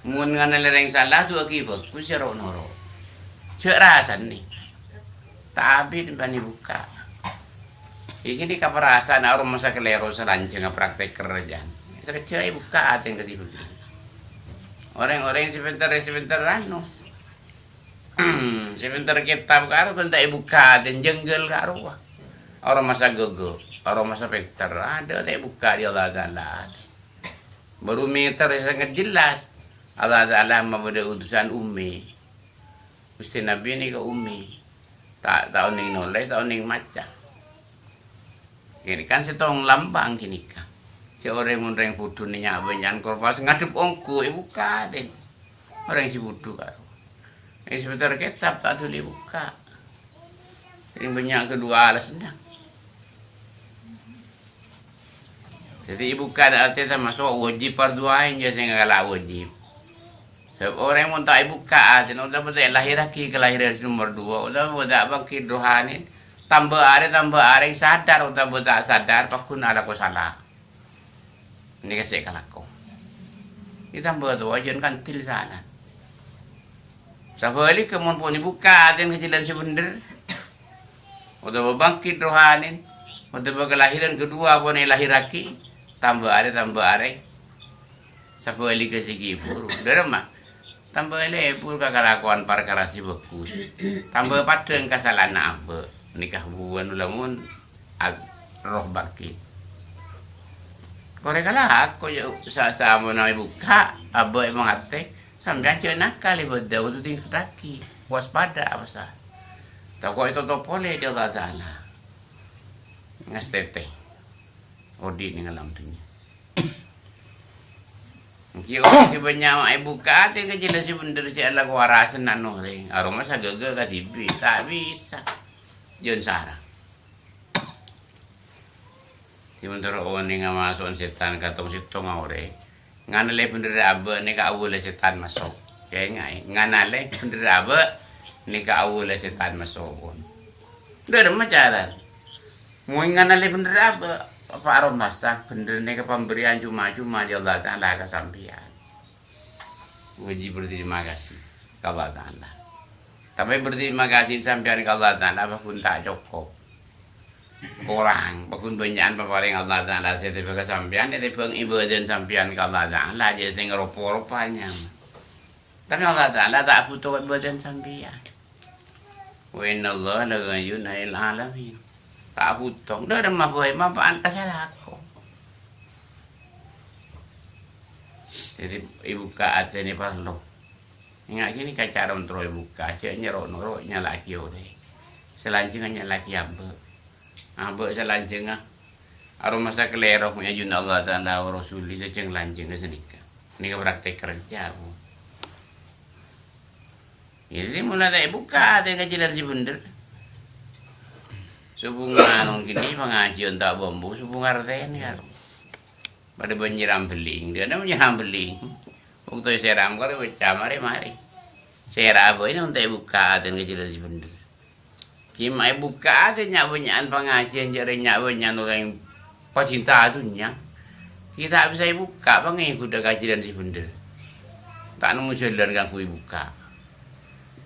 Mun ngana lereng salah tu akibat ku sero noro. Cek rasan nih. Tapi bani buka. Iki di kaparasan orang masa kelero selanceng praktek kerjaan. Sekecil buka ating kasih begitu. Orang-orang sebentar anu. Sebentar kitab karo kan tak buka dan jenggel karo. Orang masa gogo, orang masa pekter ada tak buka di Allah Taala. Baru meter sangat jelas. Allah Taala memberi utusan ummi. Mesti Nabi ni ke ummi. Tak tahu ning nulis, tahu ning maca. Kini kan setong lambang kini kan. Si orang fudu ni nyabenyan korpas ngadep ongku ibu kaden. Orang si fudu karo. Sebentar kitab tak boleh buka. Ini banyak kedua alas sedang. Jadi ibu kada artinya masuk wajib parduain je saya ngalah wajib. Sebab orang yang tak ibu kada, udah betul lahir lagi kelahiran nomor 2, udah betul bangkit rohani. Tambah are sadar, udah betul sadar pakun ada ko salah. Ini kasih kalako. Ini tambah tu wajan kan til sana. Sabali kemun pun dibuka dan kecilan sebener. Udah bangkit rohani, udah berkelahiran kedua pun lahir lagi. Tambah are. Sabali kasih kibur. Derma. Tambah lepur kekalakuan perkara si bagus. Tambah padeng kesalahan apa. Nikah buan ulamun roh bangkit. Korek kalah aku sama nama buka abe emang ate sampai aja nakal ibu dah waktu tingkat lagi waspada apa sah. Tak kau itu topole dia tak salah. Ngas tete. Odi ni ngalam tu ni. Kio si banyak mai buka ate ke jelas si bener si ala warasan nano ring. Aroma sa gaga ka tibi tak bisa. Jon sara. Si bener oni nga masuk setan katong sitong ore. Nganale bener abe ni ka awule setan masuk. Kaya ngai nganale bener abe ni ka awule setan masuk. Dah macam mau nganale bener abe. Apa arom masak bener ni ke pemberian cuma-cuma di Allah Ta'ala ke sampian. Wajib berterima kasih ke Allah Ta'ala. Tapi berterima kasih sampian ke Allah Ta'ala pun tak cukup. Kurang, pun banyak paparing Allah Ta'ala setiap ke sampian, itu pun ibadah sampian ke Allah Ta'ala je sing rupa-rupanya. Tapi Allah Ta'ala tak butuh ibadah sampian. Wa inna Allah la ghayyun 'anil 'alamin. Tak butong, dah ada mabuhay, mapaan ka sa lako. Jadi ibu ka ate ni parlo. Ingat kini kacaram tro ibu ka, cek nyerok noro nyalaki ore. Selanjutnya nyalaki abe. Abe selanjutnya arum masa kelero punya jun Allah Ta'ala wa Rasuli seceng lanjeng senika. Ini praktek kerja bu. Jadi mulai tak ibu ka ate kacilan si bener. Subungan nong kini pengajian tak bambu subung arten kan. Pada penyiram beling, dia nak menyiram beling. Waktu seram kalau baca mari. Seram apa ini untuk buka dan kecil si bener. Kimai buka ada nyawa pengajian jadi nyawa orang pecinta dunia. Kita bisa buka pengikut kecil si bener. Tak nemu jalan kan kui buka.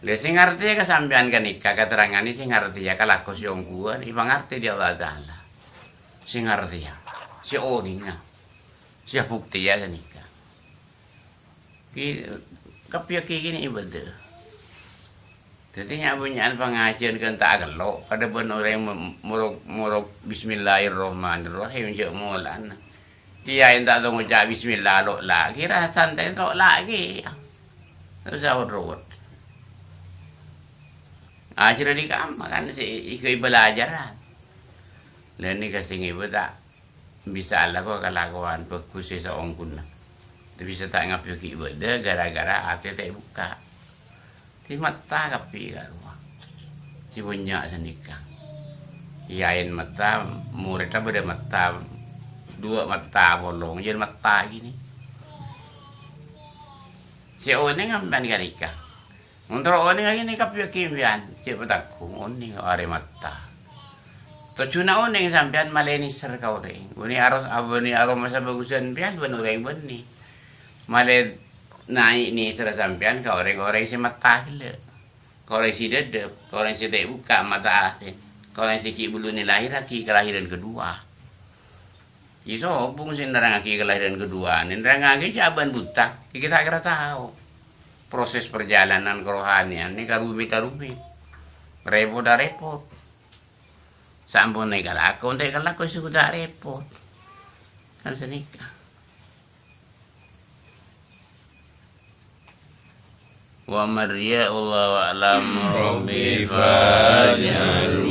Le sing ngerti ya kesampean kan nikah keterangan ini sing ngerti ya kalau aku siong gua ini ngerti dia Allah Ta'ala sing ngerti ya si oninya si bukti ya nikah kapiak gini ibadah jadi nyabunyan pengajian kan tak gelok pada benar yang muruk bismillahirrahmanirrahim cek mulan dia yang tak tahu ngucap bismillah lo lagi rasa santai lo lagi terus urut ajar di kamar kan si ikut belajaran. Lain ni kasih ibu tak bisa lah kau kelakuan bagus seorang pun. Tapi bisa tak ngapain ibu dah gara-gara hati tak buka. Ti mata kapi kan. Si banyak senikah. Iain mata muridnya beda mata 2 mata bolong jadi mata gini. Si orang ni ngambil nikah. Untuk orang ini kapi kimpian, cik petakung oni are mata. Tocuna oni sampean maleni ser kau deh. Buni aros abuni arom masa bagusan pian benu reng beni. Male naik ni serah sampean kau orang si mata gila. Kau orang si dedep, kau orang si tak buka mata asin. Kau orang si ki bulu ni lahir aki kelahiran kedua. Iso opung si nerang aki kelahiran kedua. Nerang aki jaban buta. Kita kira tahu proses perjalanan kerohanian ni karumi. Repot dah repot. Sampun naik kalakon, naik kalakon sudah repot. Kan senikah. Wa marya Allah wa alam rabbi fajal